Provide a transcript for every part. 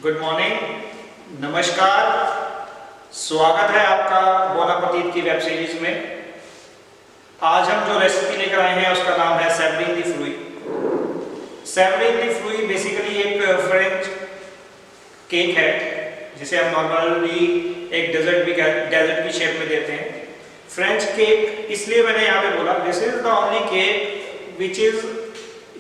Good morning, नमस्कार। स्वागत है आपका बोन एपेटिट की वेब सीरीज में। आज हम जो रेसिपी लेकर आए हैं उसका नाम है सैवरिन दी फ्रूई। सैवरिन दी फ्रूई बेसिकली एक फ्रेंच केक है जिसे हम नॉर्मली एक डेजर्ट की शेप में देते हैं। फ्रेंच केक इसलिए मैंने यहाँ पे बोला, this is the only cake which is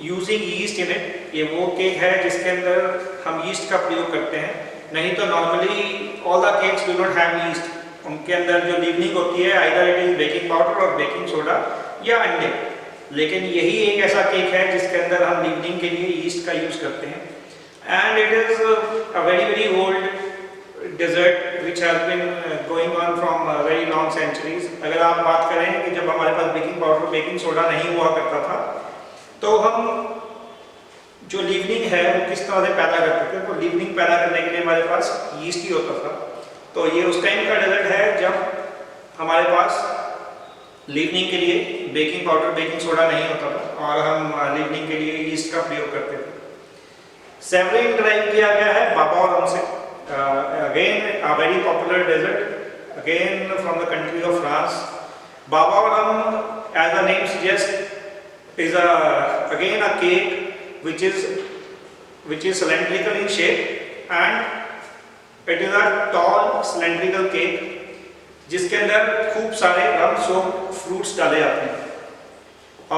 using yeast in it. ये वो केक है जिसके अंदर हम यीस्ट का प्रयोग करते हैं, नहीं तो normally all the cakes do not have yeast. उनके अंदर जो लीवनिंग होती है either it is baking powder और बेकिंग सोडा या अंडे, लेकिन यही एक ऐसा केक है जिसके अंदर हम लीवनिंग के लिए यीस्ट का यूज करते हैं। And it is a very old dessert which has been going on from very long centuries. अगर आप बात करें कि जब हमारे पास बेकिंग पाउडर बेकिंग सोडा नहीं हुआ करता था तो हम जो लीवनिंग है वो किस तरह से पैदा करते थे। तो लीवनिंग पैदा करने के लिए हमारे पास यीस्ट ही होता था। तो ये उस टाइम का डेजर्ट है जब हमारे पास लीवनिंग के लिए बेकिंग पाउडर बेकिंग सोडा नहीं होता था और हम लीवनिंग के लिए यीस्ट का प्रयोग करते थे। सैवरिन ड्राइव किया गया है बाबा और से, again a very popular dessert again from the country of France. Baba au as the name suggest is again a cake which is cylindrical in shape and it is a tall cylindrical cake जिसके अंदर खूब सारे रम soaked fruits डाले जाते हैं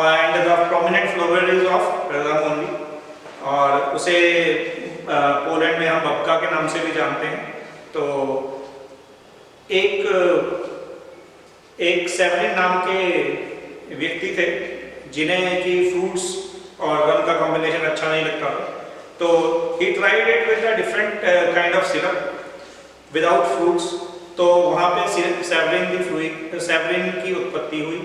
and the prominent flavor is of rum only। और उसे Poland में हम बबका के नाम से भी जानते हैं। तो एक सैवरिन नाम के व्यक्ति थे जिन्हें कि फ्रूट्स और रम का कॉम्बिनेशन अच्छा नहीं लगता था, तो he tried it with a different kind of syrup without fruits. तो वहाँ पे सैवरिन की उत्पत्ति हुई।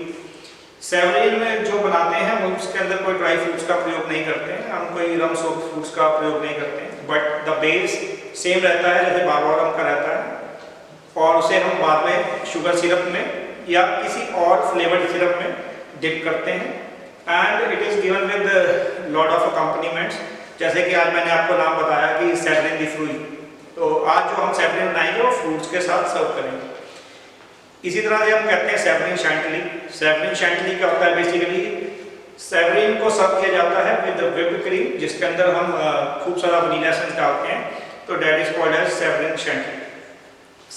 सैवरिन जो बनाते हैं वो उसके अंदर कोई ड्राई फ्रूट्स का प्रयोग नहीं करते हैं, हम कोई रम सोक्ड फ्रूट्स का प्रयोग नहीं करते हैं, बट द बेस सेम रहता है जैसे बाबा रम का रहता है और उसे हम बाद में शुगर सिरप में या किसी और फ्लेवर्ड सिरप में डिप करते हैं। And it is given with lot of accompaniments, जैसे कि आज मैंने आपको नाम बताया कि सैवरिन दी फ्रूई। तो आज जो हम सैवरिन बनाएंगे वो फ्रूट्स के साथ सर्व करेंगे। इसी तरह से हम कहते हैं सैवरिन शैंटली। सैवरिन शैंटली क्या होता है, बेसिकली सैवरिन को सर्व किया जाता है विद व्हिप्ड क्रीम जिसके अंदर हम खूब सारा वनीला एसेंस डालते हैं, तो दैट इज कॉल्ड एज सैवरिन शैंटली।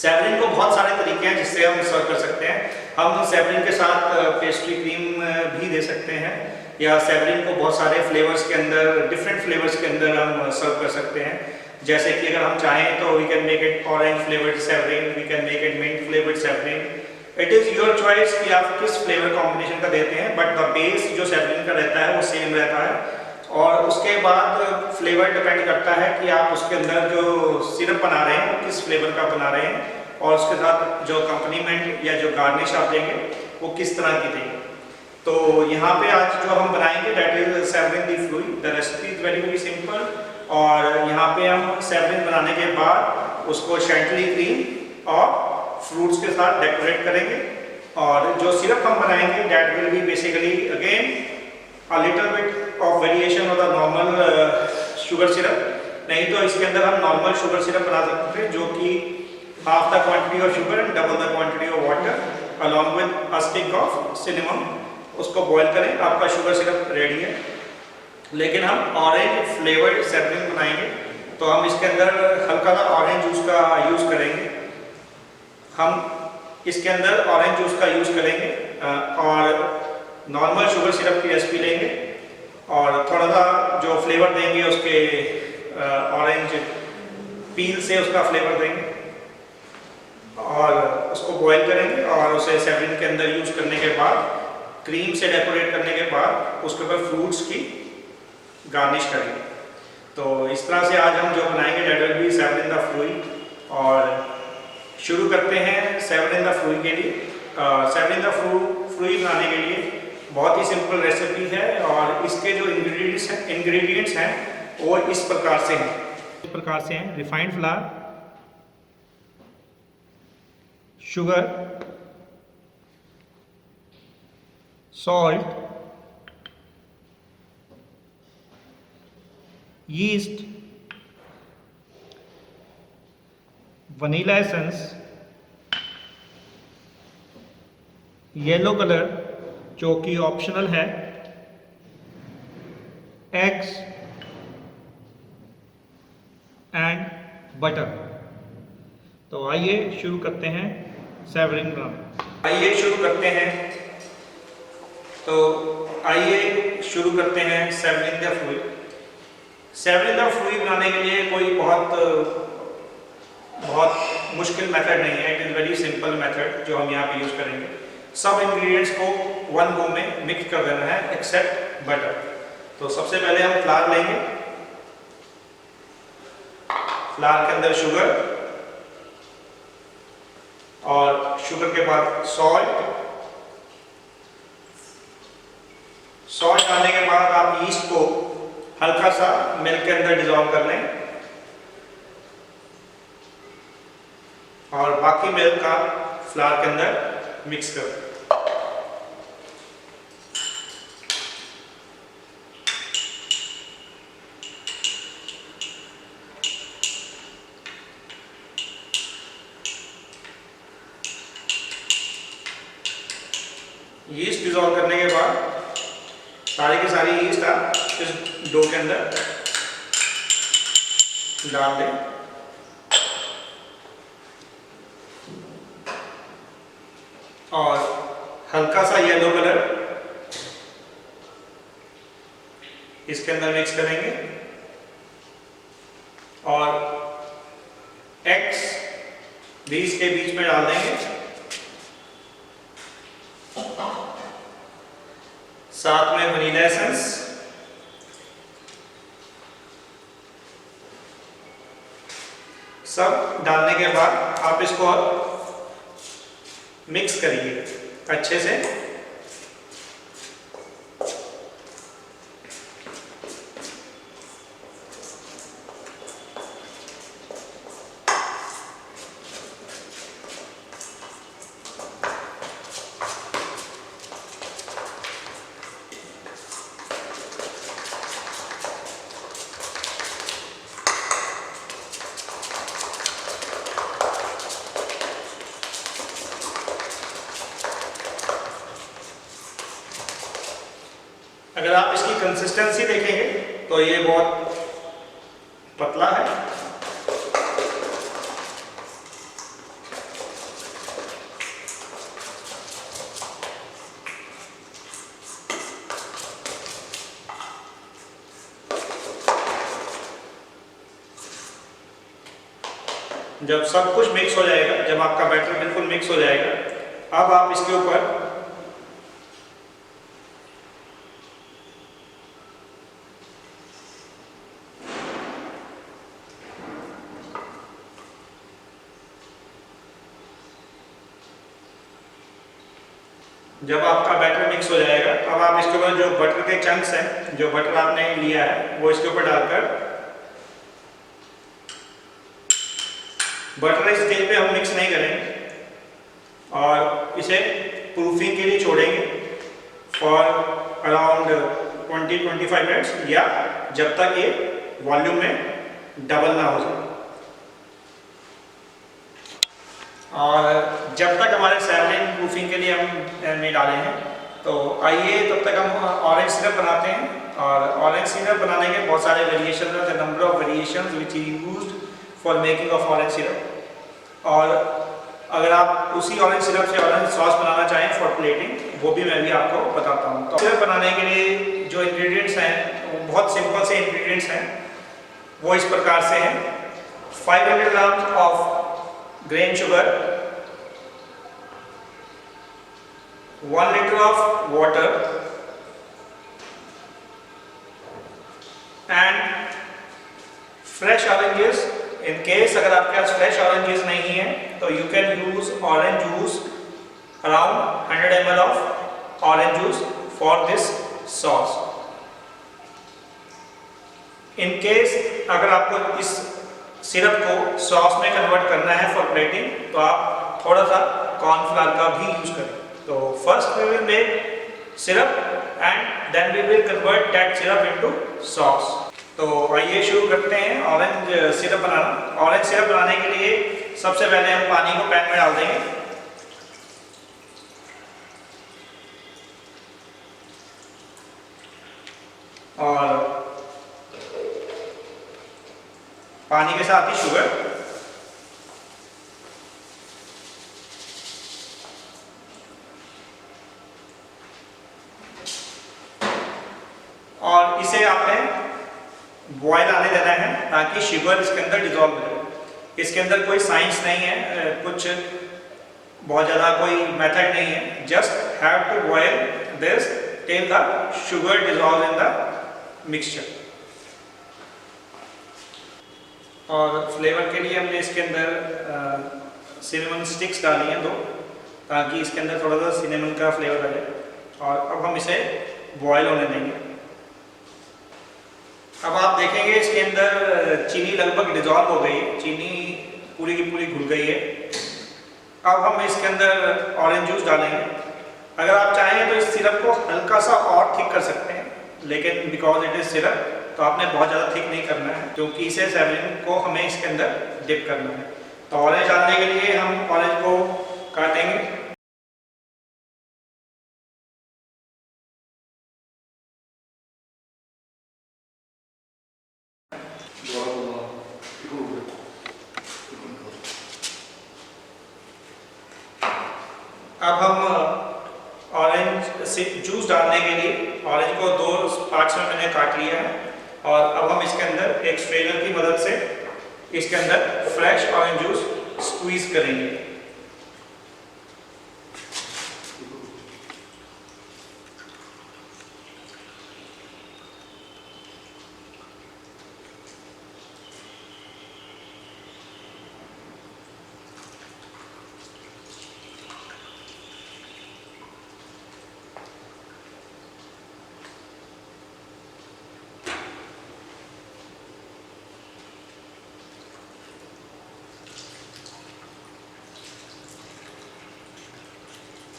सैवरिन को बहुत सारे तरीके हैं जिससे हम सर्व कर सकते हैं। हम सैवरिन के साथ पेस्ट्री क्रीम भी दे सकते हैं या सैवरिन को बहुत सारे फ्लेवर्स के अंदर डिफरेंट फ्लेवर्स के अंदर हम सर्व कर सकते हैं। जैसे कि अगर हम चाहें तो we can make it orange flavoured savarin, we can make it mint flavoured savarin. It is your choice कि आप किस फ्लेवर कॉम्बिनेशन का देते हैं, बट द बेस जो सैवरिन का रहता है वो सेम रहता है। और उसके बाद फ्लेवर डिपेंड करता है कि आप उसके अंदर जो सिरप बना रहे हैं वो किस फ्लेवर का बना रहे हैं और उसके साथ जो अकम्पनीमेंट या जो गार्निश आप देंगे वो किस तरह की देंगे। तो यहाँ पे आज जो हम बनाएंगे that is savarin the fruit. The recipe is very simple. और यहाँ पे हम सैवरिन बनाने के बाद उसको शैंटली क्रीम और फ्रूट्स के साथ डेकोरेट करेंगे और जो सिरप हम बनाएंगे that will be basically again a little bit of variation of the normal sugar syrup। नहीं तो इसके अंदर हम नॉर्मल शुगर सिरप बना सकते हैं जो कि half the quantity of sugar and double the quantity of water along with a stick of cinnamon। उसको बॉईल करें, आपका शुगर सिरप रेडी है। लेकिन हम ऑरेंज फ्लेवर्ड सैवरिन बनाएंगे तो हम इसके अंदर हल्का सा ऑरेंज जूस का यूज़ करेंगे। हम इसके अंदर ऑरेंज जूस का यूज़ करेंगे और नॉर्मल शुगर सिरप की रेसिपी लेंगे और थोड़ा सा जो फ्लेवर देंगे उसके ऑरेंज पील से उसका फ्लेवर देंगे और उसको बॉईल करेंगे और उसे सैवरिन के अंदर यूज करने के बाद क्रीम से डेकोरेट करने के बाद उसके ऊपर फ्रूट्स की गार्निश करेंगे। तो इस तरह से आज हम जो बनाएंगे दैट विल बी सैवरिन द फ्रूई। और शुरू करते हैं सैवरिन द फ्रूई के लिए। सैवरिन द फ्रूई बनाने के लिए बहुत ही सिंपल रेसिपी है और इसके जो इंग्रेडिएंट्स हैं वो इस प्रकार से हैं। Refined flour, sugar, salt, yeast, vanilla essence, yellow colour जो कि ऑप्शनल है, एग्स एंड बटर। तो आइए शुरू करते हैं सेवरिंग बनाना। आइए शुरू करते हैं savouring the fluid. Savouring the fluid बनाने के लिए कोई बहुत मुश्किल मेथड नहीं है। It is very simple method जो हम यहाँ पे यूज़ करेंगे। सब इंग्रेडिएंट्स को वन गो में मिक्स कर देना है एक्सेप्ट बटर। तो सबसे पहले हम फ्लावर लेंगे। फ्लावर के अंदर शुगर और शुगर के बाद सॉल्ट। सॉल्ट डालने के बाद आप ईस्ट को हल्का सा मिल्क के अंदर डिजॉल्व कर लें और बाकी मिल्क का फ्लावर के अंदर मिक्स कर दें। यीस्ट डिजॉल्व करने के बाद सारी की सारी यीस्ट आप इस डो के अंदर डाल दें और हल्का सा येलो कलर इसके अंदर मिक्स करेंगे और एग्स भी इसके बीच में डाल देंगे। साथ में वनीला एसेंस, सब डालने के बाद आप इसको मिक्स करिए अच्छे से। अगर आप इसकी कंसिस्टेंसी देखेंगे तो ये बहुत पतला है। जब सब कुछ मिक्स हो जाएगा, जब आपका बैटर बिल्कुल मिक्स हो जाएगा, अब आप इसके ऊपर जब आपका बैटर मिक्स हो जाएगा, अब आप इसके ऊपर जो बटर के चंक्स हैं, जो बटर आपने लिया है, वो इसके ऊपर डालकर बटर इस स्टेज पे हम मिक्स नहीं करेंगे और इसे प्रूफिंग के लिए छोड़ेंगे फॉर अराउंड 20-25 मिनट्स या जब तक ये वॉल्यूम में डबल ना हो जाए। और जब तक हमारे सेवरिंग प्रूफिंग के लिए हम नहीं डाले हैं, तो आइए तब तक हम ऑरेंज सिरप बनाते हैं। और ऑरेंज सिरप बनाने के बहुत सारे वेरिएशन हैं, the number of variations which is used for making of orange syrup. और अगर आप उसी ऑरेंज सिरप से ऑरेंज सॉस बनाना चाहें फॉर प्लेटिंग, वो भी मैं भी आपको बताता हूँ। तो सिरप बनाने के लिए जो इंग्रेडिएंट्स हैं वो बहुत सिंपल से इंग्रेडिएंट्स हैं, वो इस प्रकार से हैं। 500 gram of grain sugar, 1 liter of water and fresh oranges. In case अगर आपके पास fresh oranges नहीं है तो you can use orange juice, around 100 ml of orange juice for this sauce. In case अगर आपको इस सिरप को सॉस में कन्वर्ट करना है फॉर प्लेटिंग, तो आप थोड़ा सा कॉर्नफ्लावर का भी यूज करें। तो first we will make syrup and then we will convert that syrup into sauce. तो आइए शुरू करते हैं ऑरेंज सिरप बनाना। ऑरेंज सिरप बनाने के लिए सबसे पहले हम पानी को पैन में डाल देंगे। और पानी के साथ ही शुगर, और इसे आपने बॉयल आने देना है ताकि शुगर इसके अंदर डिजॉल्व हो जाए। इसके अंदर कोई साइंस नहीं है, कुछ बहुत ज़्यादा कोई मेथड नहीं है। Just have to boil this till the sugar dissolve in the mixture. और फ्लेवर के लिए हमने इसके अंदर सिनेमन स्टिक्स डाली हैं 2, ताकि इसके अंदर थोड़ा सा सिनेमन का फ्लेवर आ जाए। और अब हम इसे बॉयल होने देंगे। अब आप देखेंगे इसके अंदर चीनी लगभग डिजॉल्व हो गई है, चीनी पूरी की पूरी घुल गई है। अब हम इसके अंदर ऑरेंज जूस डालेंगे। अगर आप चाहें तो इस सिरप को हल्का सा और थिक कर सकते हैं, लेकिन बिकॉज इट इज सिरप तो आपने बहुत ज़्यादा थिक नहीं करना है, क्योंकि इसे सेवलिन को हमें इसके अंदर डिप करना है। तो ऑरेंज डालने के लिए हम ऑरेंज को काटेंगे। अब हम ऑरेंज से जूस डालने के लिए ऑरेंज को 2 पार्ट्स में मैंने काट लिया है। और अब हम इसके अंदर एक स्ट्रेनर की मदद से इसके अंदर फ्रेश ऑरेंज जूस स्क्वीज करेंगे।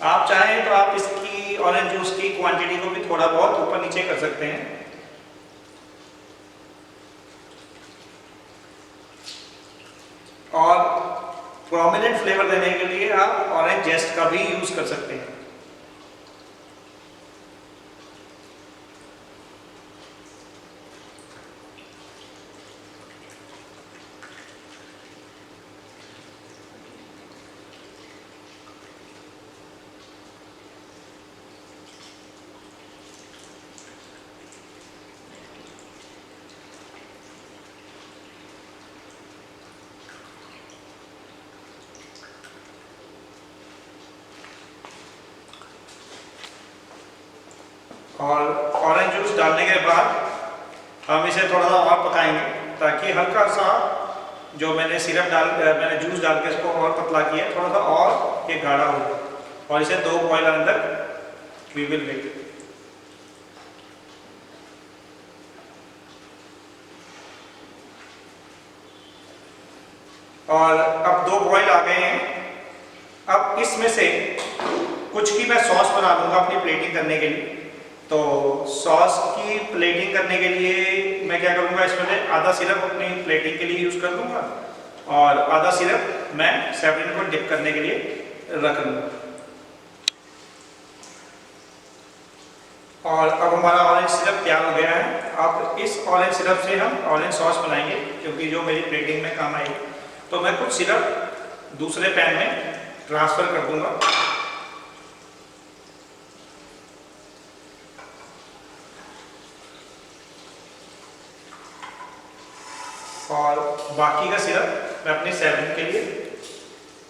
आप चाहें तो आप इसकी ऑरेंज जूस की क्वांटिटी को भी थोड़ा बहुत ऊपर नीचे कर सकते हैं। और प्रोमिनेंट फ्लेवर देने के लिए आप ऑरेंज जेस्ट का भी यूज कर सकते हैं। और ऑरेंज जूस डालने के बाद हम इसे थोड़ा सा और पकाएंगे, ताकि हल्का सा जो मैंने मैंने जूस डाल के इसको और पतला किया, थोड़ा सा और ये गाढ़ा हो, और इसे 2 बॉयल आने तक वी विल वेट। और अब 2 बॉयल आ गए हैं। अब इसमें से कुछ की मैं सॉस बना लूँगा अपनी प्लेटिंग करने के लिए। तो सॉस की प्लेटिंग करने के लिए मैं क्या करूँगा, इसमें से आधा सिरप अपनी प्लेटिंग के लिए यूज़ कर लूँगा और आधा सिरप मैं सेवलिन को डिप करने के लिए रख लूँगा। और अब हमारा ऑरेंज सिरप तैयार हो गया है। अब इस ऑरेंज सिरप से हम ऑरेंज सॉस बनाएंगे, क्योंकि जो मेरी प्लेटिंग में काम आएगी। तो मैं कुछ सिरप दूसरे पैन में ट्रांसफ़र कर दूँगा। और बाकी का सिरप मैं अपनी सेवलिन के लिए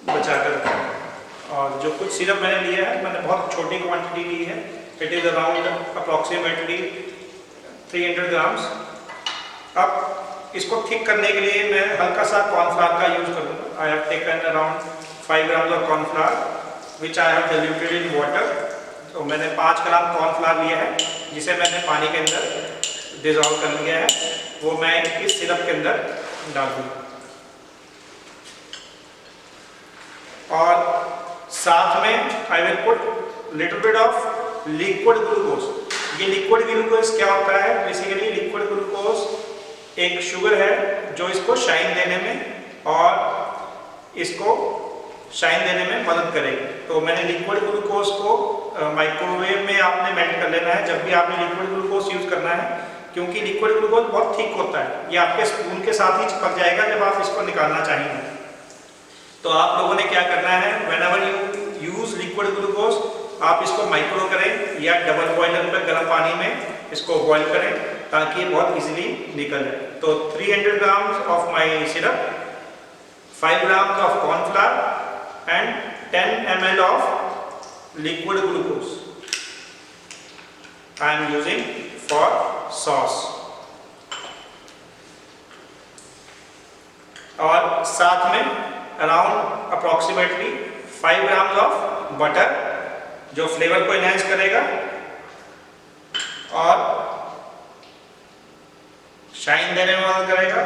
बचा कर रखूँगा। और जो कुछ सिरप मैंने लिया है, मैंने बहुत छोटी क्वांटिटी ली है। It is around approximately 300 grams. अब इसको थिक करने के लिए मैं हल्का सा कॉर्नफ्लावर का यूज़ करूँगा। I have taken around 5 grams of cornflour which I have diluted in water. तो मैंने 5 ग्राम कॉर्नफ्लावर लिया है, जिसे मैंने पानी के अंदर डिजॉल्व कर लिया है। वो मैं इस सिरप के अंदर डाल दूँगा। और साथ में I will put little bit of liquid glucose. ये लिक्विड ग्लूकोज क्या होता है? बेसिकली लिक्विड ग्लूकोज एक शुगर है जो इसको शाइन देने में और इसको शाइन देने में मदद करेगी। तो मैंने लिक्विड ग्लूकोज को माइक्रोवेव में आपने मेल्ट कर लेना है जब भी आपने लिक्विड ग्लूकोज यूज़ करना है, क्योंकि लिक्विड ग्लूकोज बहुत थिक होता है, ये आपके स्पून के साथ ही चिपक जाएगा जब आप इसको निकालना चाहेंगे। तो आप लोगों ने क्या करना है, whenever you use liquid glucose आप इसको माइक्रो करें या डबल बॉयलर पर गर्म पानी में इसको बॉयल करें ताकि ये बहुत इजीली निकल जाए। तो 300 grams of my syrup, 5 grams of cornflour and 10 ml of liquid glucose I am using for sauce। और साथ में around approximately 5 grams of butter जो फ्लेवर को एनहांस करेगा और शाइन देने में मदद करेगा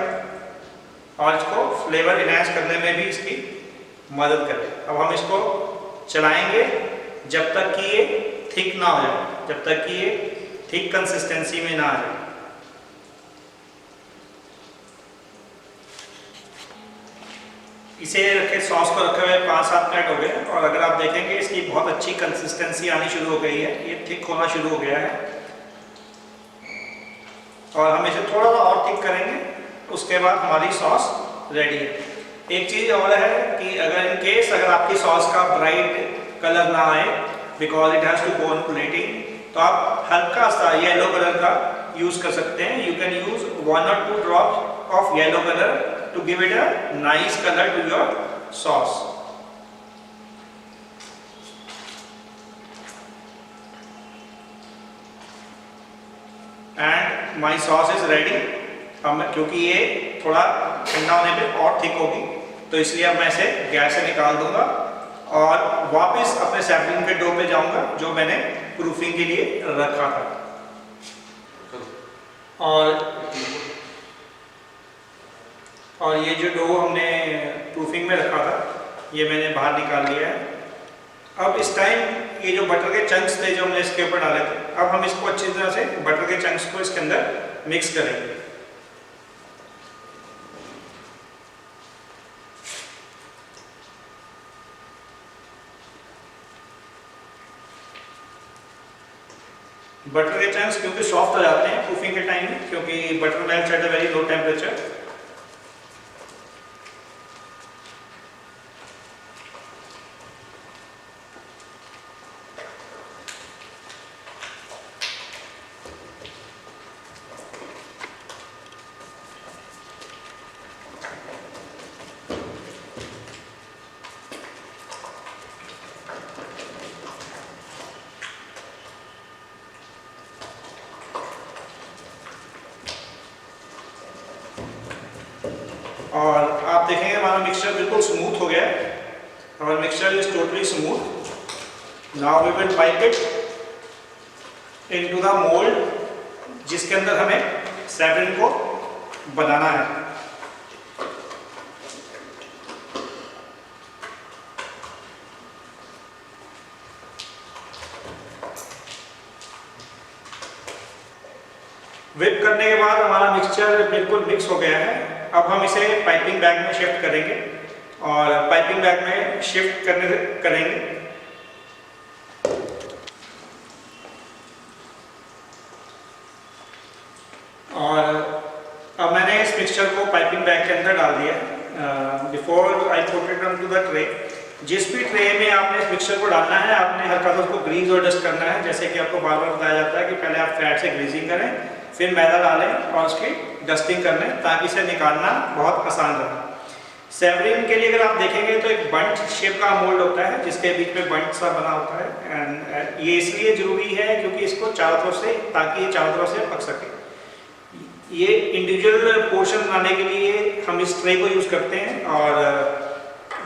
और इसको फ्लेवर एनहांस करने में भी इसकी मदद करें। अब हम इसको चलाएंगे जब तक कि ये थिक ना हो जाए, जब तक कि ये थिक कंसिस्टेंसी में ना आ जाए। इसे रखे सॉस को रखे हुए 5-7 मिनट हो गए और अगर आप देखेंगे इसकी बहुत अच्छी कंसिस्टेंसी आनी शुरू हो गई है, ये थिक होना शुरू हो गया है और हम इसे थोड़ा सा और थिक करेंगे, उसके बाद हमारी सॉस रेडी है। एक चीज़ और है कि अगर इन केस अगर आपकी सॉस का ब्राइट कलर ना आए because it has to go on plating, तो आप हल्का सा येलो कलर का यूज़ कर सकते हैं। You can use 1 or 2 drops of yellow colour to give it a nice colour to your sauce. And my sauce is ready. अब क्योंकि ये थोड़ा ठंडा होने पे और थिक होगी तो इसलिए अब मैं इसे गैस से निकाल दूंगा और वापस अपने सैपलिंग के डो पे जाऊंगा जो मैंने प्रूफिंग के लिए रखा था। और ये जो डो हमने प्रूफिंग में रखा था ये मैंने बाहर निकाल लिया है। अब इस टाइम ये जो बटर के चंक्स थे जो हमने इसके ऊपर डाले थे, अब हम इसको अच्छी तरह से बटर के चंक्स को इसके अंदर मिक्स करेंगे। बटर के चंक्स क्योंकि सॉफ्ट हो जाते हैं प्रूफिंग के टाइम में, क्योंकि butter melts at a very low temperature. और आप देखेंगे हमारा मिक्सचर बिल्कुल स्मूथ हो गया है। हमारा mixture is totally smooth. Now we will pipe it into the mould जिसके अंदर हमें सैपलिन को बनाना है। व्हिप करने के बाद हमारा मिक्सचर बिल्कुल मिक्स हो गया है। अब हम इसे पाइपिंग बैग में शिफ्ट करेंगे और पाइपिंग बैग में शिफ्ट करेंगे। और अब मैंने इस मिक्सचर को पाइपिंग बैग के अंदर डाल दिया। Before I put it on to the tray, जिस भी ट्रे में आपने इस मिक्सचर को डालना है आपने हल्का सा उसको ग्रीस और डस्ट करना है। जैसे कि आपको बार बार बताया जाता है कि पहले आप फैट से ग्रीसिंग करें, फिर मैदा डालें और उसकी डस्टिंग कर लें ताकि इसे निकालना बहुत आसान रहे। सेवरिन के लिए अगर आप देखेंगे तो एक बंट शेप का मोल्ड होता है जिसके बीच में बंट सा बना होता है। एंड ये इसलिए ज़रूरी है क्योंकि इसको चारों तरफ से, ताकि ये चारों तरफ से पक सके। ये इंडिविजुअल पोर्शन बनाने के लिए हम इस ट्रे को यूज़ करते हैं और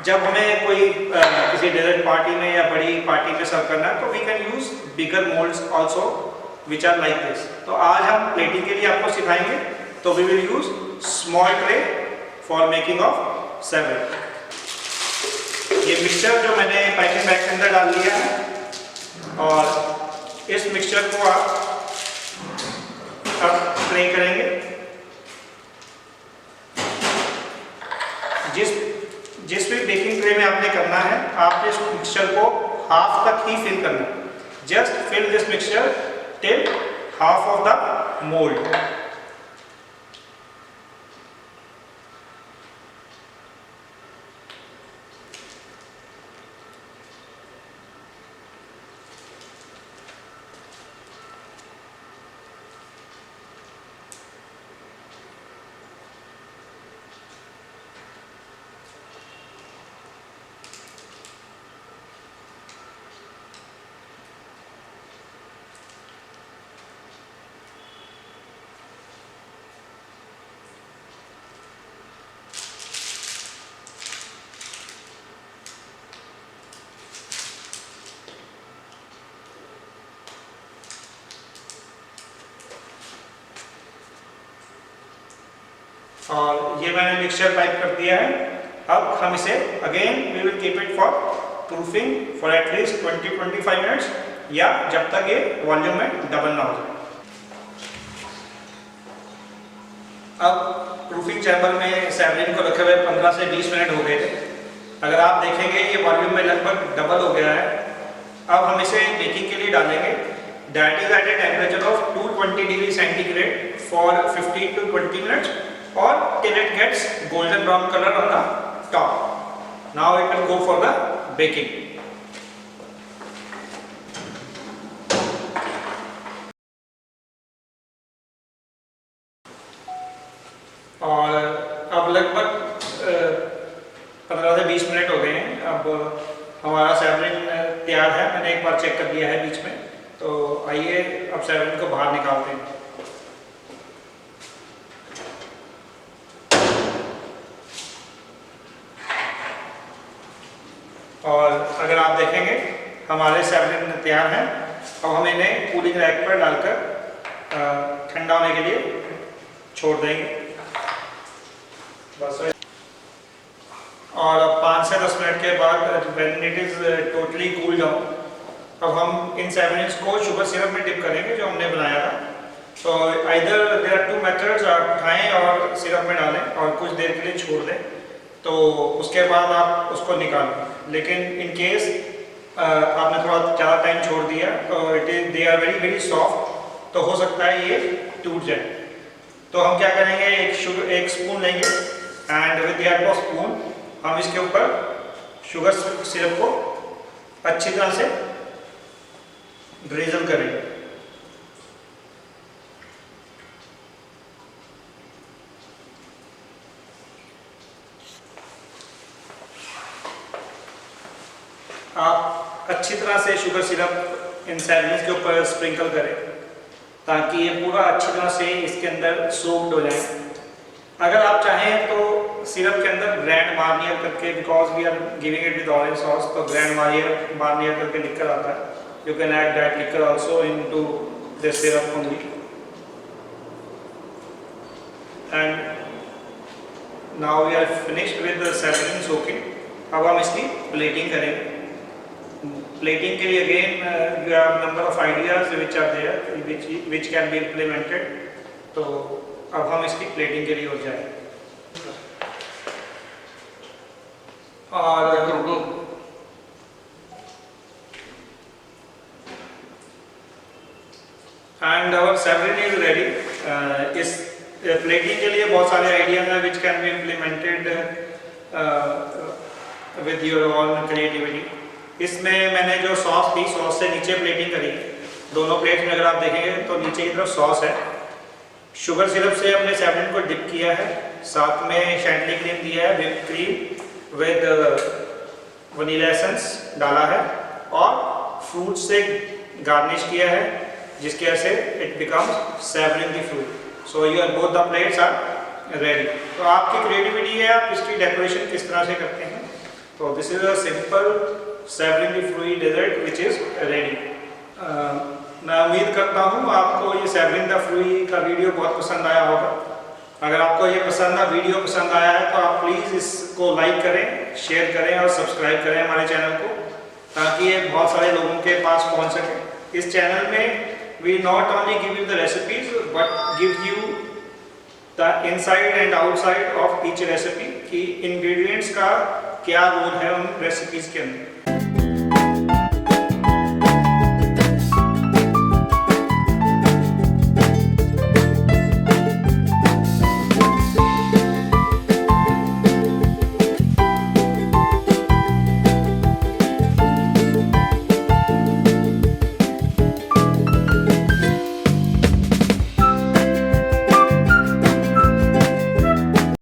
जब हमें कोई किसी डेजर्ट पार्टी में या बड़ी पार्टी में सर्व करना है तो we can use bigger moulds also which are like this. तो आज हम प्लेटिंग के लिए आपको सिखाएंगे, तो we will use small tray for making of savarin. ये मिक्सचर जो मैंने पाइपिंग बैग के अंदर डाल दिया है और इस मिक्सचर को आप अब ट्रे करेंगे जिस जिस भी बेकिंग ट्रे में आपने करना है, आप इस मिक्सचर को हाफ तक ही फिल करना है। Just fill this mixture till half of the mould. और ये मैंने मिक्सचर टाइप कर दिया है। अब हम इसे again we will keep it for proofing for at least 20-25 minutes, या जब तक ये वॉल्यूम में डबल ना हो जाए। अब प्रूफिंग चैम्बर में सैवरीन को रखे हुए 15 से 20 मिनट हो गए थे। अगर आप देखेंगे ये वॉल्यूम में लगभग डबल हो गया है। अब हम इसे बेकिंग के लिए डालेंगे। That is at a temperature of 220 degree centigrade for 15 to 20 minutes or till it gets golden brown color on the top. Now it will go for the baking. और अब लगभग 15 से 20 मिनट हो गए हैं। अब हमारा सैवरीन तैयार है। मैंने एक बार चेक कर लिया है बीच में। तो आइए अब सैवरीन को बाहर निकालते हैं। और अगर आप देखेंगे हमारे सैवरीन तैयार हैं। अब हम इन्हें कूलिंग रैक पर डालकर ठंडा होने के लिए छोड़ देंगे बस। और 5 से 10 मिनट के बाद when it is totally cool down, अब हम इन सैवरीन्स को शुगर सिरप में डिप करेंगे जो हमने बनाया था। तो आइदर देयर आर 2 मेथड्स, आप उठाएं और सिरप में डालें और कुछ देर के लिए छोड़ दें, तो उसके बाद आप उसको निकालें। लेकिन इन केस आपने थोड़ा ज़्यादा टाइम छोड़ दिया तो they are very very soft, तो हो सकता है ये टूट जाए। तो हम क्या करेंगे, एक स्पून लेंगे and with the help of spoon हम इसके ऊपर शुगर सिरप को अच्छी तरह से ड्रिजल करेंगे। आप अच्छी तरह से शुगर सिरप इन सैवरीन्स के ऊपर स्प्रिंकल करें ताकि ये पूरा अच्छी तरह से इसके अंदर सोक्ड हो जाए। अगर आप चाहें तो सिरप के अंदर ग्रैंड मार्नियर करके, because we are giving it with orange sauce, तो ग्रैंड मार्नियर करके लिकर आता है। You can add that liqueur also into the syrup only. And now we are finished with the savarin soaking. अब हम इसकी plating करेंगे। Plating के लिए again you have number of ideas which are there which can be implemented. तो अब हम इसकी प्लेटिंग के लिए हो जाए। और एंड आवर सैवरीन इज रेडी। इस प्लेटिंग के लिए बहुत सारे आइडियाज हैं विच can be implemented with your own creativity. इसमें मैंने जो सॉस थी, सॉस से नीचे प्लेटिंग करी। दोनों प्लेट्स में अगर आप देखेंगे तो नीचे की तरफ सॉस है। शुगर सिरप से हमने सैवरीन को डिप किया है, साथ में शैंटली क्रीम दिया है, whip cream with vanilla essence डाला है और फ्रूट से गार्निश किया है, जिसकी वजह से it becomes savarin the fruit. So your both the plates are ready. तो आपकी क्रिएटिविटी है, आप इसकी डेकोरेशन किस तरह से करते हैं। तो this is a simple savarin the fruit dessert which is ready. मैं उम्मीद करता हूँ आपको ये सैवरीन द फ्रूट का वीडियो बहुत पसंद आया होगा। अगर आपको ये वीडियो पसंद आया है तो आप प्लीज़ इसको लाइक करें, शेयर करें और सब्सक्राइब करें हमारे चैनल को, ताकि ये बहुत सारे लोगों के पास पहुँच सके। इस चैनल में we not only give you the recipes but give you the inside and outside of each recipe, कि इंग्रेडिएंट्स का क्या रोल है उन रेसिपीज के अंदर।